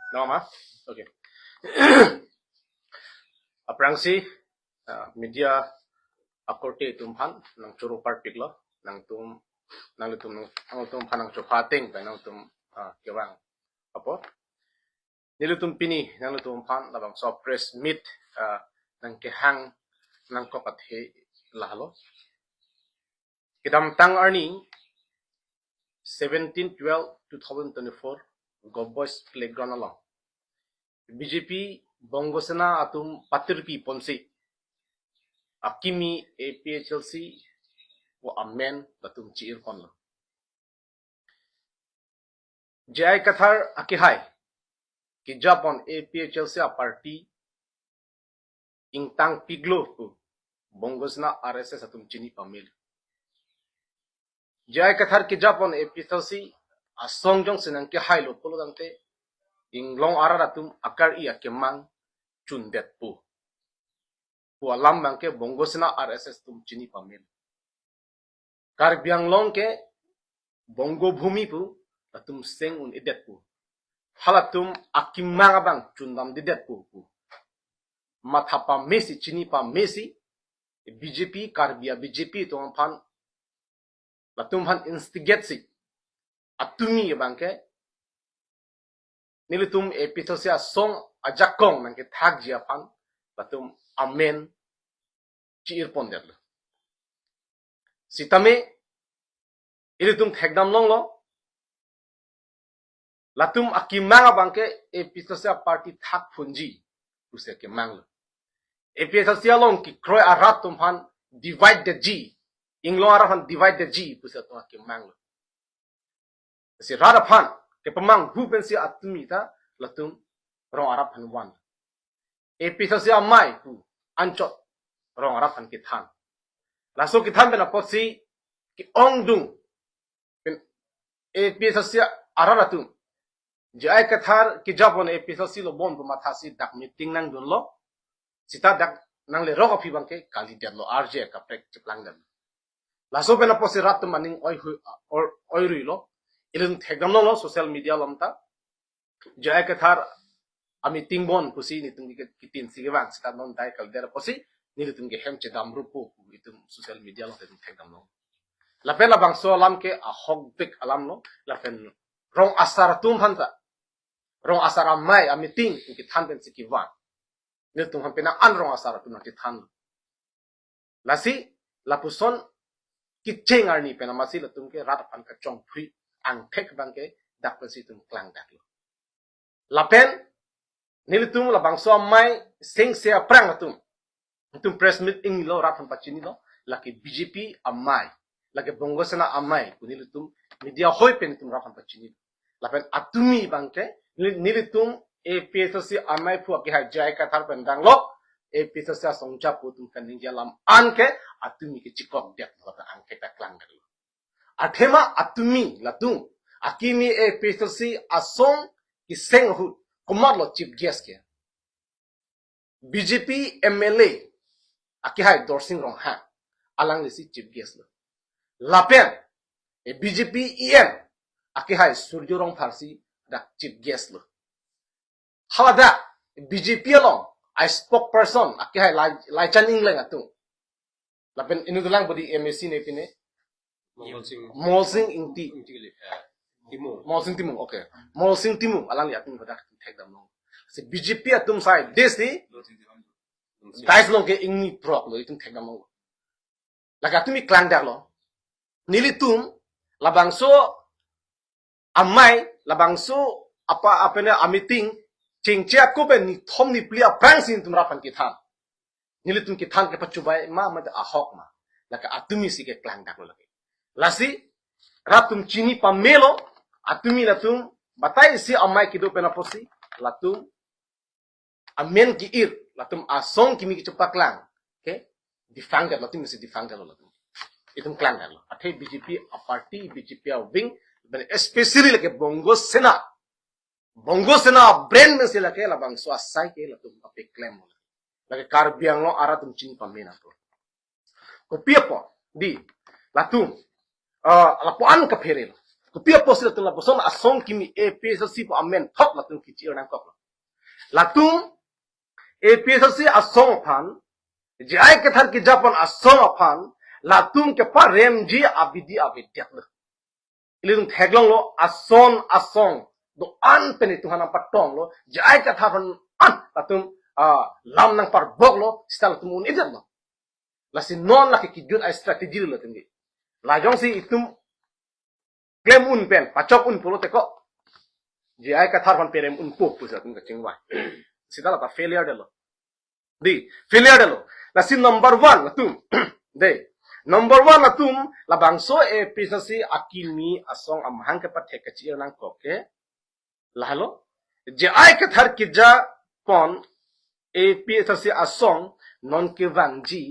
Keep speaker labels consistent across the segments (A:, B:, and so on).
A: Nama? Oke. Aprangsi media akorte tumpan nang churu partik lo nang tum panang chopating pa nang tum kewang apo nilutum pini nang lutum pan labang so press meet nang kehang nang kokat he lahalo kidam tang arni 17/12/2024 Go Boys Playground along BJP Bongosena atum patirpi ponsi akimi APHLC wo amen batum chiir konlo jai kathar akihai ki Japon APHLC a party ingtang piglo ku Bongosena RSS atum chini pamil jai kathar ki Japon APHLC a songjong senang ki hai lo polo dangte inglong araratum akar i akemang chundet pu alam bangke Bongosena RSS tum chini pamil Karbiang long ke bongo bhumi pu latum seng un idet pu halatum akimanga bang chundam didet pu mathapa mesi chini pa mesi BJP karbia BJP to phan latum phan instigate si atumi bangke nilitum epitosia song ajakong nangke thak jia phan latum amen chiir ponder sitame ilitum thekdam long lo latum akimanga bangke epitosia party thak phunji use ke manglo epitosia long ki kroy arat tum phan divide the g inglong arat phan divide the g puse to ke manglo si rara phan ke pamang bupensi atumi ta latum rong arat phan wan epitosia mai pu anchot rong arat phan ki than laso ki than bena posi ki ongdung episodnya araratum jai kathar ki Japon episode lo bon mathasi dak meeting nang dun lo sita dak nang le rok api bangke kali der lo RJ ka prek cheplang dan laso bena posi ratum maning oi ri lo ilun thegam lo social media lomta jai kathar a meeting bon pusi ni tung kitin sige bang sita non dai kal der posi ni tung ge hem chedam rupu itum social media lo thegam lo lapen labang so alam ke a hogbek alam no lapen rong asar tum hanta rong asar amai a meeting ki than ben siki wan ne tum han pena an rong asar tum ki than lasi lapuson ki chengar ni pena masi la tum ke rat pan ka chong phui ang thek bang ke dak pesi tum klang dak lo lapen ne tum labang so amai sing se aprang tum press meeting lo rat pan pachini lo laki BJP amai lagi Bongosena amai kunilitum media hoi pen tum rafan pachini lapen atumi bangke nilitum episode amai pu aki hajai kathar pendang lo episode songcha pu tum kaning jalam anke atumi ke chikok dek lata angke taklang galo athema atumi latung akimi episode asong ki senghu kumar lo chief guest ke BJP MLA aki hai dorsing rong ha alang lisi chief guest lo lapen BJP EM akihai surjorong farsi dak chief guest lo halada BJP along I spokesperson akihai laichan ingleng atu lapen inu dulang bodi MSC ne pine molsing inti molsing timu okay molsing timu alang yatung badak thekdam no se BJP atum sai desi dais long ke ingni prok lo itung thekdam no lagatumi klang dak lo nilitum labangso amai labangso apa na meeting cingcia ko ben ni thom ni plia prangsin tum rapan ki than nilitum ki than ke pachubai ma ahok ma laka atumi si ke klang dak lo lagi lasi ratum chini pamelo atumi latum batai si amai ki do pena posi latum amen ki ir latum asong kimi ki cepak lang okay difangga latum si difangga lo latum itum klang lo athe BJP a party BJP a wing especially like Bongosena brand में से लगे labang so asai ke latum ape claim mo lagi karbiang lo aratum chini pamena to ko piepo di latum lapuan ka pherel Kupia posil tu la boson asong kimi APSC po amen thok la tu kici orang kok la tu APSC asong pan jai ke thar ki Japan asong pan la tum ke pa remji abidi abidiak le ilung theglong lo asong do an peni tu hana patong lo jai ke thar an la tum lam nang par bok lo stal tum un idel lo la si non la ki jut a strategy lo tum la jong si itum claim un pen pachok un polo teko jai ka thar pan perem un pop pusa tum ka chingwa sida la ta failure de lo di failure de lo la si number 1 la tum de number 1 la tum la bangso e pisasi akimi asong amhang ke pathe ka chi nang ko ke la halo jai ka thar ki ja pon e pisasi asong non ke wangji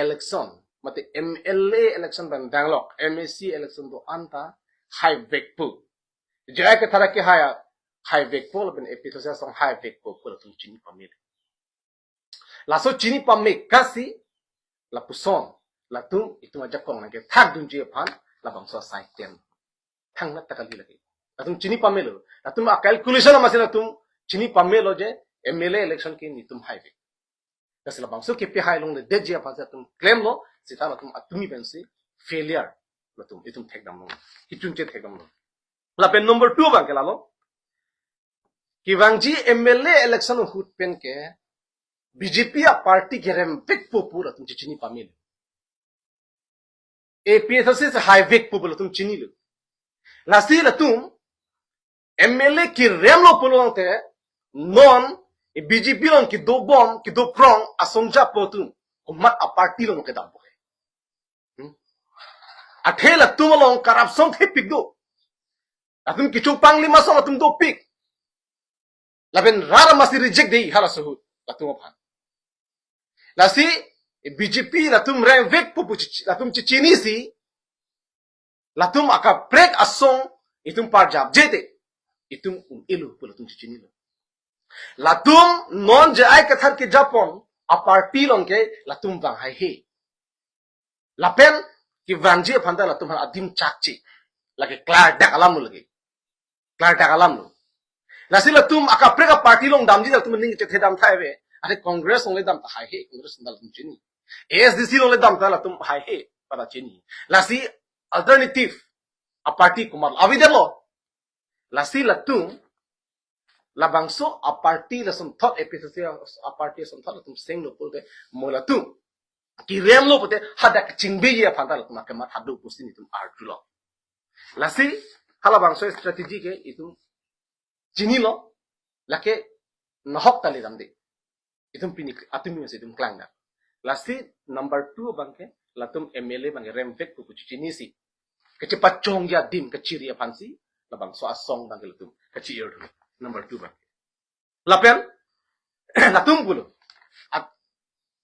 A: election mate MLA election ban danglok MAC election do anta high vekpu jai ka thara ke high vekpu ben episode song high vekpu ko tum chini pamil la so chini pamil kasi la puson la tum itu aja kong na ke thak dun je phan la bang so sai ten thang na takali lagi la tum chini pamil la tum calculation ma se la tum chini pamil je MLA election ke ni tum high vek kasi la bang so ke pe high long le de je phan tum claim lo sita la tum atumi ben se failure la tum itum thek dam lo kitun che thek dam lo la pen number 2 bang ke la lo ki wangji MLA election hut pen ke BJP a party ke rem pek po pura tum chini pamil APSC se high vek po tum chini lo la si la tum MLA ki rem lo polo te non e BJP long ki do bom ki do prong asongja po tum mat a party long ke dam athela tumalong corruption the pigdo atum kichu panglima so atum do pig laben rara masi reject dei hala suhut atum phan lasi BJP latum rem vek pupuchi latum chichini si latum aka break asong itum parjab jete itum ilu pulatum chichini lo latum non je ai kathar ke Japan a party long ke latum bang hai he lapen ki vanji phanda la tumhan adim chakchi lage klar dak alam lage klar dak alam lo la sila tum aka preka party long damji la tum ning che thedam thaibe are congress ong le dam ta hai he congress dal tum chini ASDC long le dam ta la tum hai he pada chini la si alternative a party kumar avidelo la sila tum la bangso a party la som thought episode a party som thought tum sing lo pul ke mola tum ki rem lo pote hadak chingbe ye phanda tum ke mat hadu pusin tum arjulo lasi hala bangso strategy ke itum chini lo lake nahok tali damde itum pinik atumi se itum klangna lasi number 2 bangke latum MLA bang rem vek ku chini si ke cepat chong ya dim ke chiri phansi la bangso asong bang latum ke chiir number 2 bang lapen latum gulo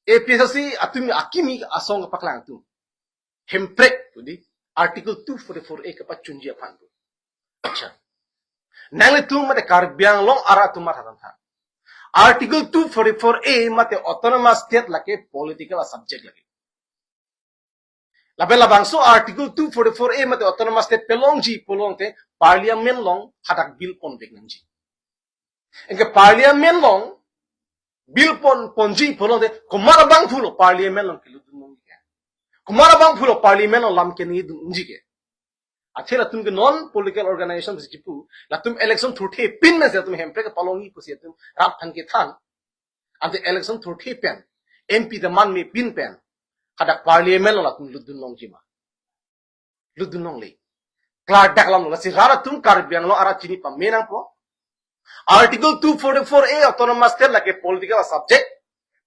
A: APSC atumi akimi asong paklang tu hemprek tudi article 244A ke pachunji aphan tu acha nang tu mate karbyang long ara tu mathan tha article 244A mate autonomous state lake political subject lake labela bangso article 244A mate autonomous state pelongji polongte parliament long hadak bill pon beknangji engke parliament long bill ponji polo de kumara bang phulo parliament long kilu dum ke kumara bang phulo parliament long lam ke ni dum ji ke athela tum ke non political organization se jipu la tum election thurthe pin me se tum hempre ke palongi pusi tum rap than ke than ante election thurthe pen MP the man me pin pen hadak parliament long la tum ludun long ji ma ludun long le klar dak lam la si rara tum kar biang lo ara chini pa menang po Article 244A autonomous state like a political subject,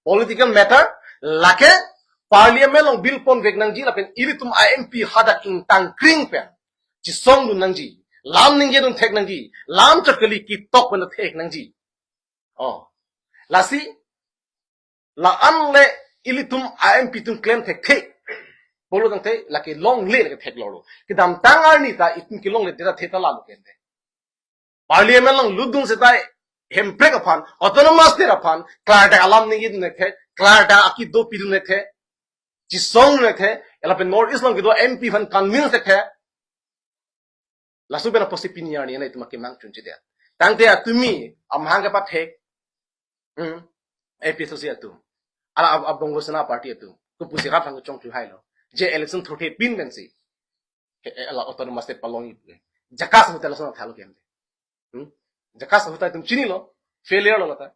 A: political matter, like a parliament long bill pon vegnangji la pen ilitum IMP hada ing tang kring pen ji song lu nangji lam ning gedun thek nangji lam chakali ki tok pen thek nangji oh lasi la an le ilitum IMP tum claim thek thek bolo dang the like a long le like thek loro kidam tangar ni ta itum ki long le deta theta la lu kende parliament long ludung setai hemprek aphan autonomous state aphan klarda alam ningi nekhe klarda aki do pidu nekhe ji song nekhe ela pe north east long gido MP fan convince nekhe lasu bena posi pinyar ni na itu makin mang cunci dia tang dia tumi amhang ke pathek episode sia tu ala abongo sana party tu ku pusi rap hang chong chu hai lo je election thote pin ben si ala autonomous state palong itu jakas hotel sana thalo kem jakas hotel tum chini lo failure lo lata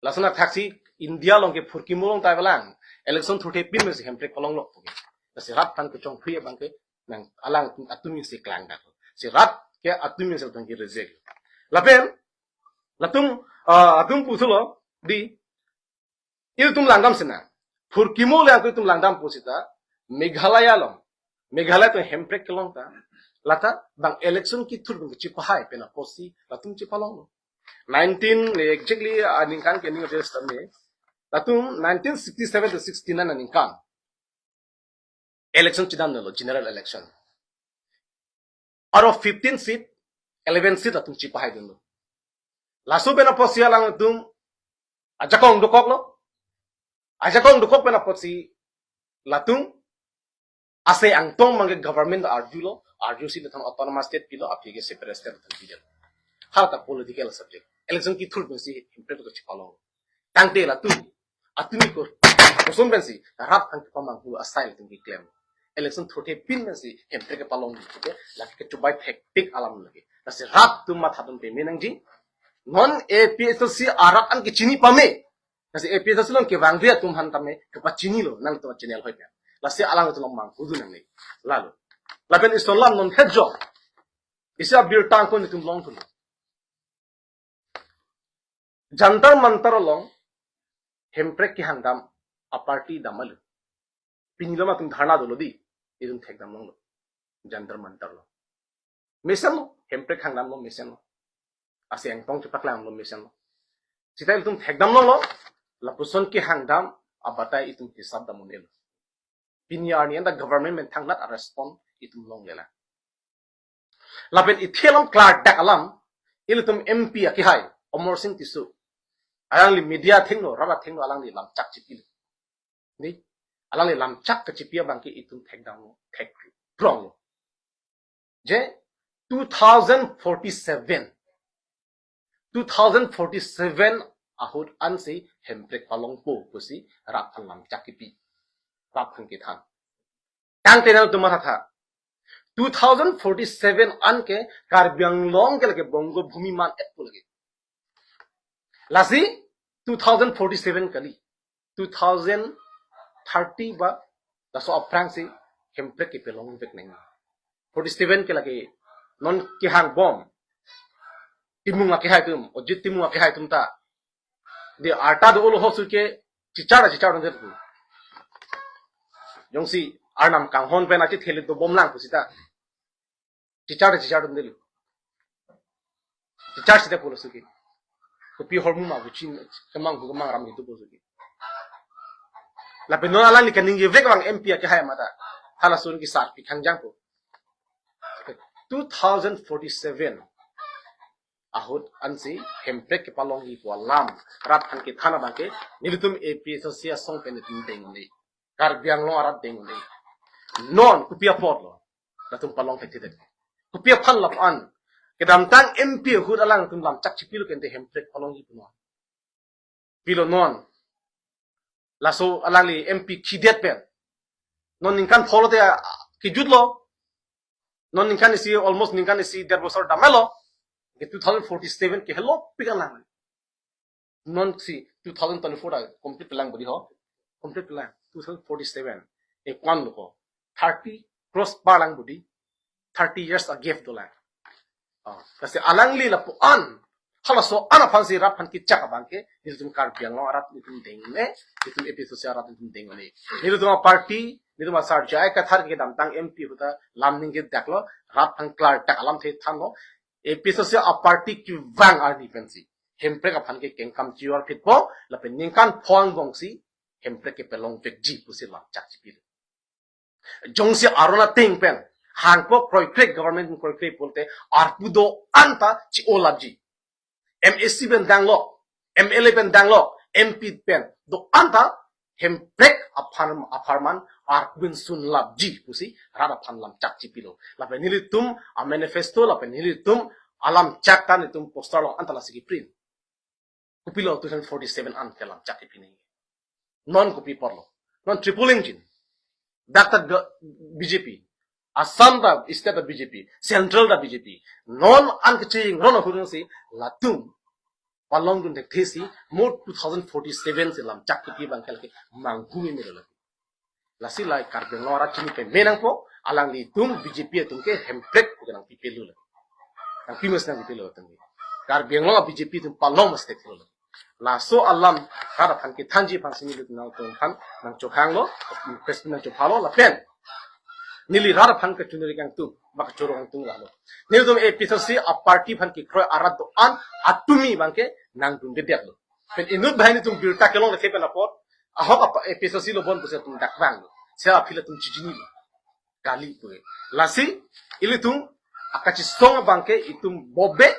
A: lasana thaksi india long ke phurki molong tai balang election thote pin ben si hemprek palong lo si rap hang chong phuye bang ke nang alang atumi si klang da si rap ke atumi se tang ki reject lapen latum pusulo di itu tum langgam sena phurkimo le tum langdam posita meghalaya to hemprek kelong ta lata bang election ki thur bang chi pahai pena posi latum chi palong 19 exactly ningkan ke ning test me latum 1967 to 69 ningkan election chidam no general election out of 15 seat 11 seat latum chi pahai dun lasu pena posi alang tum ajakong dokok lo aja kong dukok pena posi latung ase angtong mange government arju si latung autonomous state pilo apige separate state latung pilo hata political subject election ki thul bensi implement ko chipalo tangte latung atumi ko kosom bensi rap ang pamang hu asile latung ki claim election thote pin bensi implement ke palong ki laki ke chubai hectic alam lagi nasi rap tu mathadun pe menang ji non APSC arak an ki chini pame nasi episode long ke bang dia tum hantam me ke pachini lo nang to channel hoi ka lasi alang to long mang kudu nang ni lalu laben isolam non hedjo isa bir tang ko ni tum long kun jantar mantar long hemprek ki handam a party damal pinilo ma tum dharna dolo di idum thek dam long lo jantar mantar lo mission lo hemprek handam lo mission lo ase ang tong chapaklang lo mission lo sitai tum thek dam lo lapuson ki hangdam abatai itum hisab da munel pinyar ni anda government men thanglat a respond itum long lela lapen ithelam clark dak alam ilutum mp ki hai omor sing tisu alang li media thingno raba thingno alang li lam chak chipil ni alang li lam chak ka chipia bangki itum thekdam thek prong je 2047 ahut ansi hemprek palong po kusi rap lam chakipi rap hangki than tang tenal tumara tha 2047 an ke karbyang long ke lage bongo bhumi man et lage lasi 2047 kali 2030 ba daso aprang si hemprek ke pelong vek nang 47 ke lage non ki hang bom timunga ke hai tum ojit timunga ke hai tum ta de arta do lo hosu ke chichara de tu yongsi arnam kang hon pe na chi thele do bomlang pusita chichara de lu chichar site polo suki ko pi hormu ma buchin kamang ram itu bo suki la pe no ala ni kaning ye vek wang mp ke hai mata hala sun ki sar pi khangjang ko 2047 ahut ansi hemprek ke palong hi ko lam rat han ke thana bangke nilitum ap sosia song pen tin deng ni karbyang lo arat deng ni non kupia pot lo latum palong fe tidet kupia phan lap an kedam tang mp hut alang tum lam chak chipil ken te hemprek palong hi puno pilo non laso alang li mp khidet pen non ninkan follow te ki jutlo non ninkan isi almost ninkan isi der bosor damelo 2047 ke hello pigang lang non si 2024 complete lang bodi ho complete lang 2047 e kwan ko 30 cross bar lang bodi 30 years a gift dolang kasi alang li la po an hala so ana phansi rap phan ki chaka bangke nitum kar biang lo arat nitum dengne nitum episode se arat nitum dengne nitum party nitum asar jai ka thar ke dam tang mp huta lamning ke daklo rap phan klar tak alam the thango episode se a party ki wang ar defense hempre ka phan ke kengkam chiwar fit po la pen ningkan phwang gongsi hempre ke pelong vek ji pusi lam chak chipil jongsi arona ting pen hangpo kroi krek government kroi krek bolte arpudo anta chi olabji MSC ben danglo MLA ben danglo MP pen do anta hemprek aparman arkwin sun labji pusi rada phan lam chak chipilo lape nilitum a manifesto lape nilitum alam chak kan itum poster lo antala sigi print kupilo 2047 an kelam chak ipini non kupi porlo non triple engine Dr. BJP Assam da state da BJP central da BJP non an kaching ron hurung si latum palong dun thesi mo 2047 selam chak ki bang kelke mangkumi mirala lasi lai karbeng lora chini pe menang po alang li tum BJP tum ke hemplek ko nang pipelu la nang pimas nang pipelu tum karbeng lo BJP tum palong mesti lo la so alam kada phan ki thanji phan sini lu nang tum phan nang chokhang lo president nang chophalo la pen nili rara phan ka chunuri kang tu bak choro kang tu galo nil dum episode si a party phan ki kroy arad do an atumi bangke nang dum de lo pen inut bahini tum birta kelong le kepen apot a hok episode si lo bon puse tum dak bang lo se a phila tum chijini lo kali tu lasi ili tum akachi song bangke itum bobbe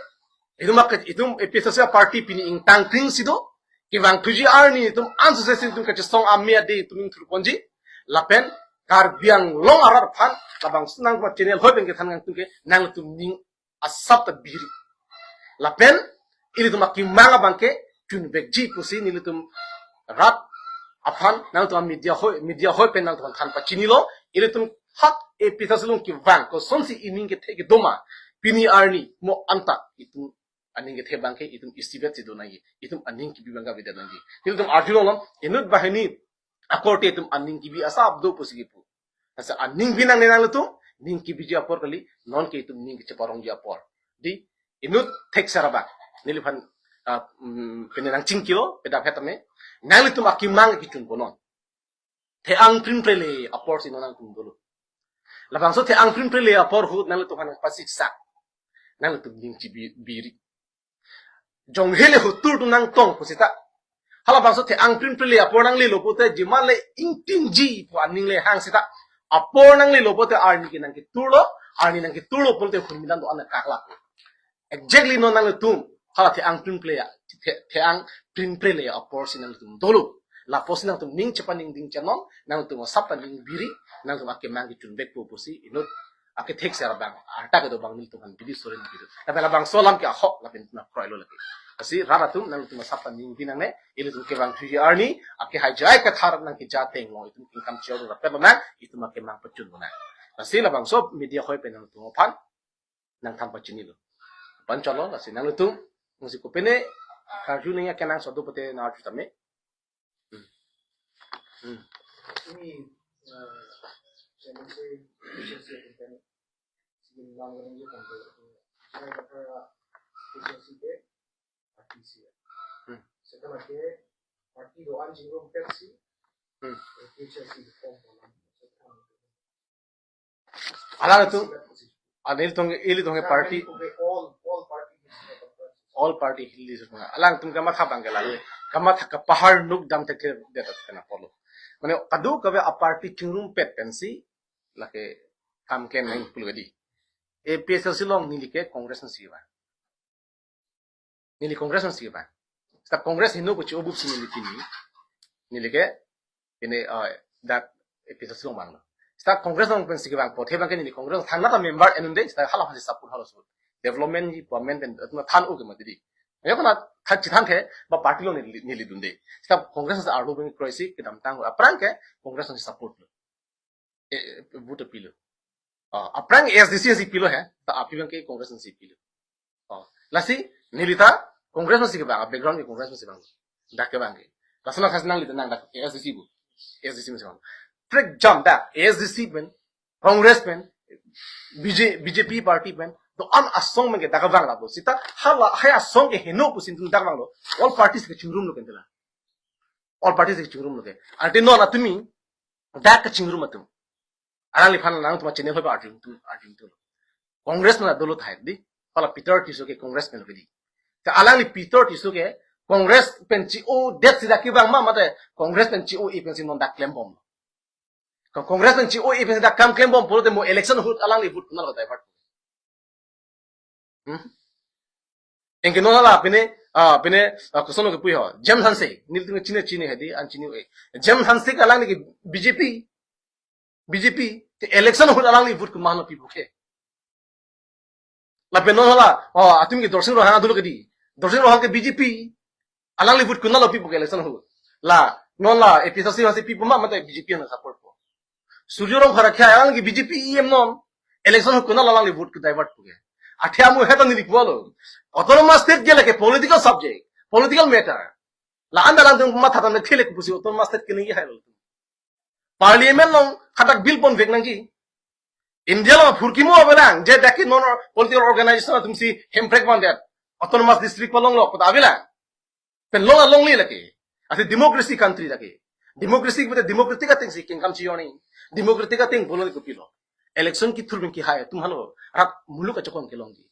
A: itum episode si a party pini ing tangkring sido ki bang tuji arni itum ansuccessful tum kachi song amia de tum thur ponji lapen kar biang long arar phan labang sunang ba channel hoi bengke thangang tungke nang tum ning asap ta biri lapen ili tum aki manga bangke chun bekji pusi nili tum rat aphan nang tum media hoi pen nang tum than pa chinilo ili tum hak episode lung ki wang ko sonsi ining ke theke doma pini arni mo anta itum aning ke the bangke itum istibet sido nagi itum aning ki bibanga bida nagi ili tum arjuno lam inut bahini akorte tum aning kibi asa abdo pusigipu asa aning binang nenang tu ning kibi ji apor kali non ke tum ning ceparong ji apor di inut tek saraba niliphan penenang cingkilo peda phetame nang tum akimang ki chun bonon the ang prin prele apor sinonang tum dulu labang so the ang prin prele apor hu nang tum hanang pasik sa nang tum ning kibi biri jong hele hu tur tum nang tong pusita hala bangso te ang prin prile apornang le lopote jimale ingtingji po aning le hang sita apornang le lopote arni ki nang ki tulo arni nang ki tulo polte khurmidan do anak kakla exactly no nang tum hala te ang prin prile te ang prin prile apor sinang tum dolo la posinang tum ning chapaning ding chanon nang tum sapta ning biri nang tum akke mangi chun bek po posi inot akke thek sara bang arta ke do bang nil tum han bidi soren bidu ta bang solam ki a hok la pen na kroilo laki asi rara tum nang tum sapta ning binang ne ili tum ke bang thuji arni ake hajai ka thar nang ki jate ngo itum income chiao ra pe bang itum ake mang pachun bona asi la bang so media khoi pe nang tum phan nang tham pachini lo pan chalo asi nang tum musi ko pene karju ning ya kenang sodo pate na chu tame
B: ini jangan se sin lang lang je kan saya kata efisiensi ke artisia setelah ke parti do anjing rom persi efisiensi form
A: ala tu anil tong ili tong party all party hilli sunga alang tum kama tha bangela kama tha ka pahar nuk dam te ke detat kana polo mane kadu kabe a party chungrum pet pensi lake kam ken nang pulgadi e PSLC long nili ke congress na siwa nili congress na siwa sta congress hinu ko chobup sin nili ke ine that PSLC long banglo sta congress long pensi ke bang pothe bang ke nili congress thangna ta member enunde sta hala phasi support halo so development ji permanent and atma than o ke madidi yakona thachi thangke ba party lo nili dunde sta congress sa arlo bang croisi ke dam tang apran ke congress ni support lo vote pilo aprang SDC pilo hai ta api bang ke congress ni pilo lasi nilita congress ni ke bang background ke congress ni bang dak ke bang lasna khas nang lita nang dak SDC bu SDC ni bang trick jump da SDC ben congress ben BJP party ben do an asong men ke dak bang la bo sita hala haya song ke heno pu sin dak bang lo all parties ke chingrum lo kendela all parties ke chingrum lo ke ante no na tumi dak ke chingrum atum arali phan nang tuma channel hoba arjing tu congress na dolo thai di pala peter tiso ke congress men bidi ta alali peter tiso ke congress penchi o det sida ki bang ma mate congress penchi o pensi non dak claim bom congress penchi o pensi dak kam claim bom polo mo election hut alali hut na lo dai pat engke no la pene pene kosono ke puyo James Hanse nil tinga chine hedi an chini we James Hanse ka lang ni BJP te election ho lang ni vote ku mahno pi buke la peno hala atum ke dorsin ro hana dulu ke di dorsin ro ke BJP alang li vote ku na lo pi buke election ho la non la episode si pi puma mata BJP na support po suryo ro khara kya alang ke BJP em non election ho ku na lang li vote ku divert buke athia mu heta ni likwalo autonomous state gele ke political subject political matter la andalang tum ma thata na khele ku pusi autonomous state ke ni hai lo parliament long khatak bill pon vek nangi india lo phurki mo abelang je daki non political organization tum si hemprek ban that autonomous district palong lo kota abela pen long li lake ase democracy country lake democracy with democratic thing si king kam chi yoni democratic thing bolo ko pilo election ki thurben ki hai tum halo rat muluk achakon kelongi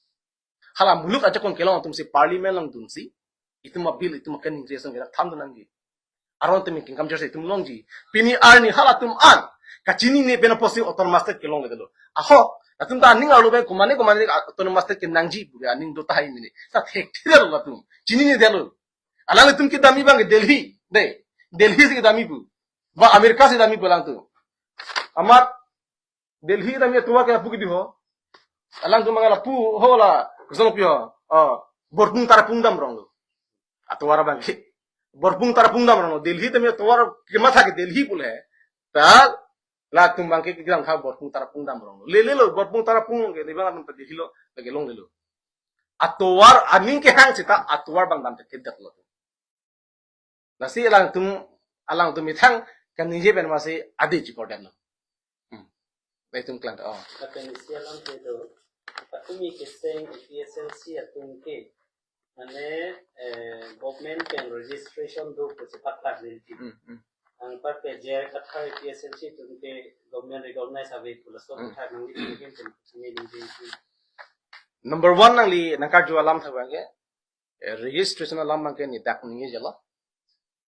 A: hala muluk achakon kelong tum si parliament long tum si ituma bill ituma kan ingreson gera tham nangi aron tum king kam jose tum longji pini arni hala tum an kachini ne bena posi autonomous state kelong le aho atum ta ning alu be kumane autonomous state ke nangji bure aning do tai mini ta thek thira lo tum chini ne delo alale tum ki dami bang delhi se dami bu ba amerika se dami bolang tu amar delhi dami tuwa ke puki di ho alang tu mangala pu hola kosono pio borpung tara pungdam rong atwara bang borpung tara pungdam rong delhi dami tuwa ke matha ke delhi pul hai ta la tum bang ke gilang kha borpung tara pungdam rong le lo borpung tara pung ke ni bang ta delhi lo lage long le lo atwar aning ke hang sita atwar bang dam te kedak lo nasi alang tum ithang kan nije ben mase adi ji kodan lo tum klang
C: Potensial ang pedo. Patumi kiseng PSLC atong ke. Mane government can registration do ko sa patak din. Ang parte je kathar PSLC tung ke government recognize ave pula so kathar nang din ken ni din.
A: Number 1 nang li nangkar jo alam thawang ke registration alam mang ke ni dak ni jala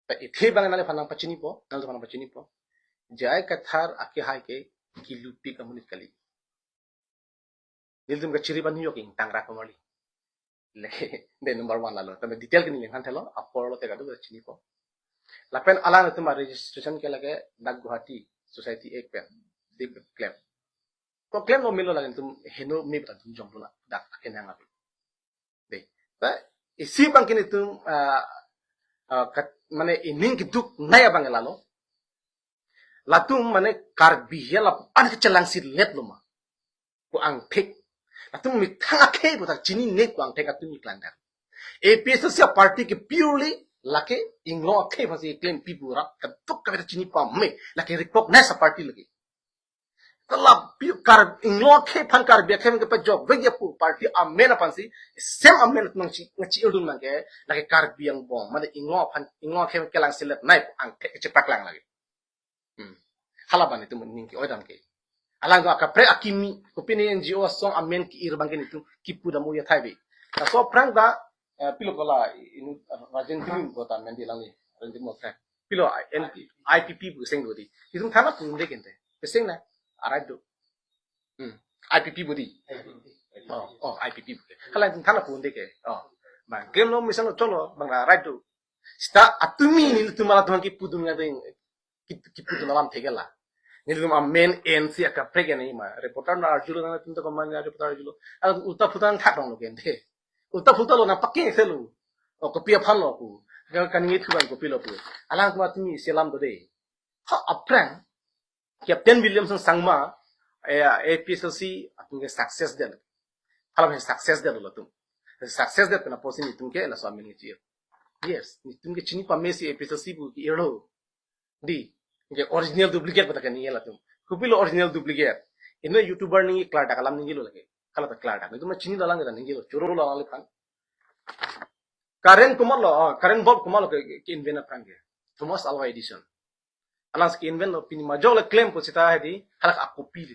A: pa ithe bang nale phanang pachini po nal phanang pachini po jai kathar ake hai ke kilupi kamunit kali nildum ka chiri ban yoking tangra kamali le de number 1 lalo tame detail kini lenghan thelo apor lo te gadu chini po lapen ala tuma registration ke lage dak guhati society ek pen dip claim ko claim no milo lage tum heno me bata tum jombula dak kenang api de ta isi bang kini tum mane ining kiduk naya bang lalo latung mane kar biya la an ke celang sit let luma ko ang thek latung mi thanga khe bo ta chini ne ko ang thek atung mi plan dar APSC party ke purely lake inglo khe phasi claim pipura ka tok ka chini pa me lake recognize a party lagi kala kar inglo khe phan kar biya khe ke pa job ve pu party amena pansi same amena nang chi ngachi udun nang ke lake kar biang bong mane inglo khe ke lang silet nai ang thek che pak lang lagi halaban itu mening ki oidam ke alang go akapre akimi kopini NGO song amen ki irbang ke itu kipu da mu ya thaibe ta so prang da pilo kola in rajen timin bota men di langi rajen mo tra pilo IPP bu seng do di itu thana pun de kente seng na arai do IPP bu di IPP bu kala thana pun de ke bang game no misal cholo bang arai do sta atumi ni tumala tuan kipu dum ngadeng kipu dum lam thegela nilum amen NC aka pregen ni ma reporter na arjulo na tinto komanya reporter arjulo al uta putan thak dong lo kente uta puta lo na pakke selu o kopia phan lo ku kan ngi thuban kopi lo ku alang kuma tumi selam do de ha aprang captain williamson sangma APSC atunge success del hala success del lo tum success del na posin tum ke la so amen ngi yes tum ke chini pa mesi APSC bu ki ero di original duplicate bata kan yela tum kupilo original duplicate ino youtuber ni klar ta kalam ningi lo lage kala ta klar ta itu ma chini dalang ningi lo choro lo lang kan karen bob kumalo ke invent apang ke Thomas Alva Edison alas ke invent lo pini majol claim ko sita hedi halak akopil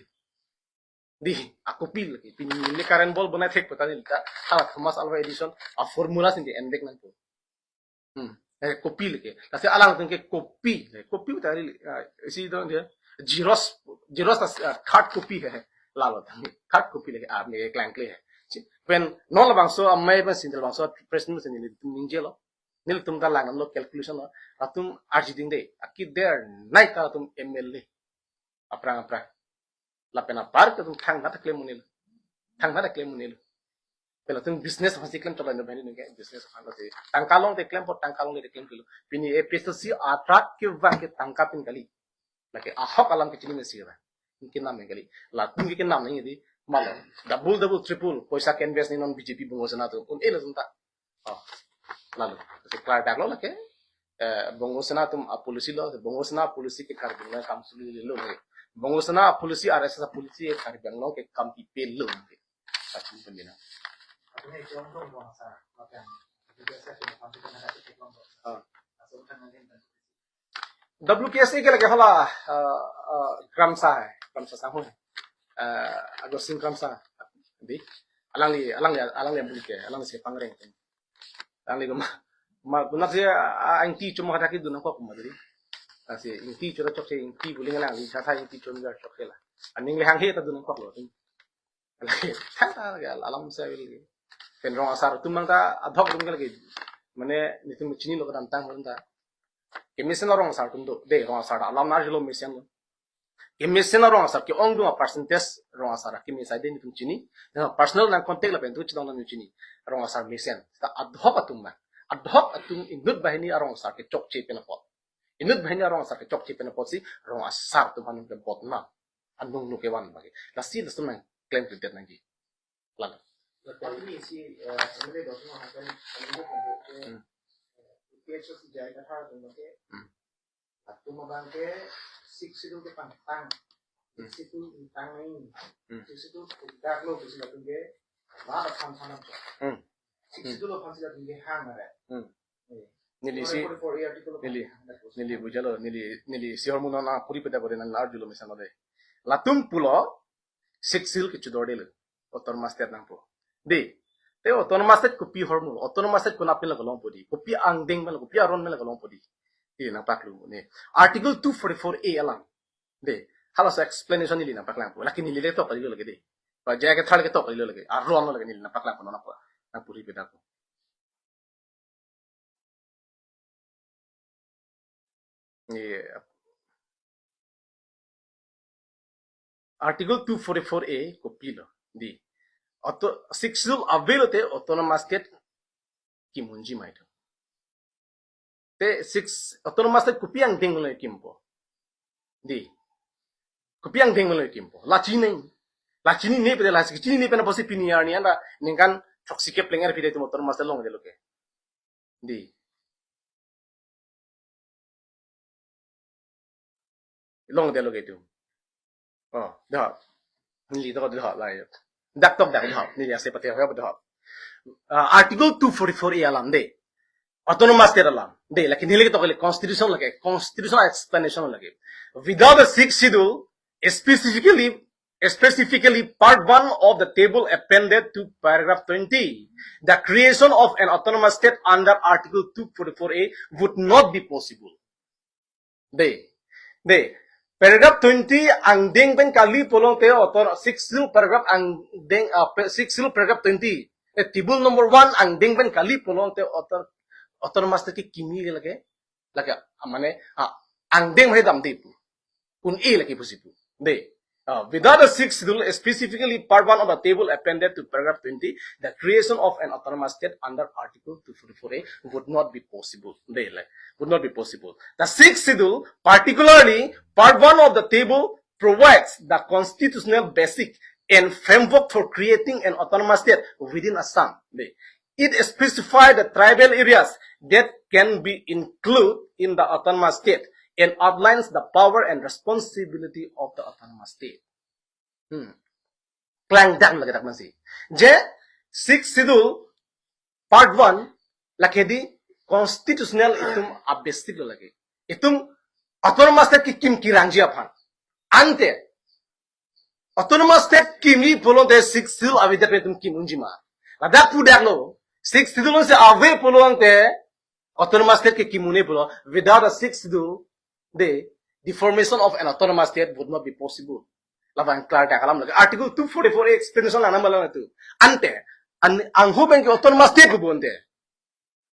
A: di akopil ke pini ni karen bol bana thek pata ni ta halak Thomas Alva Edison a formula sin di endek nan ko kopi lagi, tapi alang tengke kopi tadi isi itu dia Jeros tas hard kopi है लालो था hard kopi lagi आपने एक लैंक ले है Pen non la bangso amai ban sintel bangso president sen ni tum ninje lo. Nil tum ta langan lo calculation lo. Atum arjiding de. Akid there naik ta tum MLA. Aprang. La pena par tum thang na ta claim munil. Thang na ta claim munil. Pela tum business pasti claim coba no bani nge business phang te. Tangkalong te claim pot tangkalong te claim kilo. Pini episode atrak ke wang ke tangkapin kali. Laki ahok alam ke chini mesira. Mungkin nam kali. La tum ke nam nahi di. Malo double triple poisa can invest in non BJP bungosana tu un ela sunta oh lalu se klar dak lo la ke bungosana tum polisi lo bungosana polisi ke kar bingna kam suli lo ke bungosana polisi RSS polisi ke kar bingna ke kam pipe lo ke pasti pembina
B: Aku ni contoh bahasa makan. Biasa kita pantai kan ada contoh. Asal kan nanti.
A: WPSA ke lagi hala Kramsa sahu agak singkram sa di alang li bulik alang si pangreng alang li ma guna si ang ti cuma kata kidu nako kumadri asi ang ti cura cok si ang ti buling alang li kata ang ti cuma gar cok la aning li hang he ta dunang ko lo alai ta alam sa wi pen rong asar tumang ta adhok dum lagi mane nitum chini lo kadam tang honda kemisen rong asar tum do de rong asar alam na jelo misen lo Kemisena rong asar ke ong dua percentage rong asar kemis ada ni tum chini personal na contact la bentu chidong na chini rong asar misen ta adhok atum indut bahini rong asar ke chok che pena pot indut bahini rong asar ke chok che pena pot si rong asar tu hanung ke pot na andung nu ke wan bagi la si lasum na claim to that nangi lan
B: Tapi ni si sebenarnya dosa akan kalau contoh PHS si jaya kata tu macam atau mabangke six itu ke pantang six itu intang ni six itu dak lo bisa tunggu mana pantang tu six itu lo pantang tunggu hang ada
A: nili bujalo nili si hormona na puri peda bore na large lo misano de latum pulo sexil ke chudorde le otor master nang po de te otor master kopi hormon otor master ko napil ko long podi kopi angdeng mel kopi aron mel ko long podi ini nampak lu ni article 244A alang de halas explanation nili nampak lang po lakin nili to kali lagi de pa jaya ke thal ke to kali lagi aron lagi nili nampak lang po na po na puri peda ko article 244A kopi lo di auto sexual available autonomous state ki munji mai te six autonomous state kopi ang ding lo kimpo di kopi ang ding lo kimpo la chini ne pede la chini ne pena posi piniar ni anda ningan toxic plenger pide tu autonomous state long de lo ke di long de lo ke tu oh dah nili to dah lai dak tok dak dah nili ase pate ha dah article 244A alam de autonomous state alam de lakin nili to ke constitutional explanation lage without the sixth schedule specifically part 1 of the table appended to paragraph 20 the creation of an autonomous state under article 244A would not be possible de paragraph 20 ang ding ben kali polong teo otor 6 paragraph ang ding 6 paragraph 20 table number 1 ang ding ben kali polong teo otor autonomous state kimi lage amane ang ding he dam tipu kun e lagi posibu de without a sixth schedule specifically part 1 of the table appended to paragraph 20 the creation of an autonomous state under article 244A would not be possible would not be possible the sixth schedule particularly part 1 of the table provides the constitutional basic and framework for creating an autonomous state within Assam it specifies the tribal areas that can be included in the autonomous state and outlines the power and responsibility of the autonomous state. Klang dak lagi tak masih. Je 6 schedule part 1 lagi di constitutional itum abestik lagi. Itum autonomous state ki kim kirangji aphan. Ante autonomous state kimi bolon de 6 schedule avida pe itum kim unjima. Ladak pu dak lo 6 schedule se ave bolon te autonomous state ki kimune bolo without a 6 schedule the formation of an autonomous state would not be possible. Laban klar dak alam lagi article 244A explanation ana malang itu. Ante ang hubeng ke autonomous state bu bonde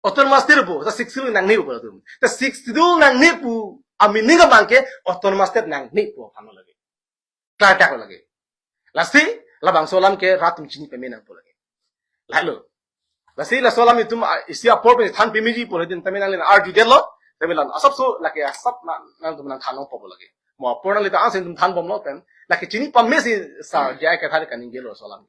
A: autonomous state bu ta 60 nang ni bu dum ta 60 nang ni pu ami ni ga bangke autonomous state nang ni pu phano lage klar tak lage lasti labang solam ke ratum chini pe menang pu lage lalu lasti la solam itum isia por pe than pimiji pu din taminang len ar di lo taminang asap so lake asap nang dum nang thanong pu lage mo por nang lita asin dum than bom lo pen lake chini pamme si sa jai ka thar kaning gelo solam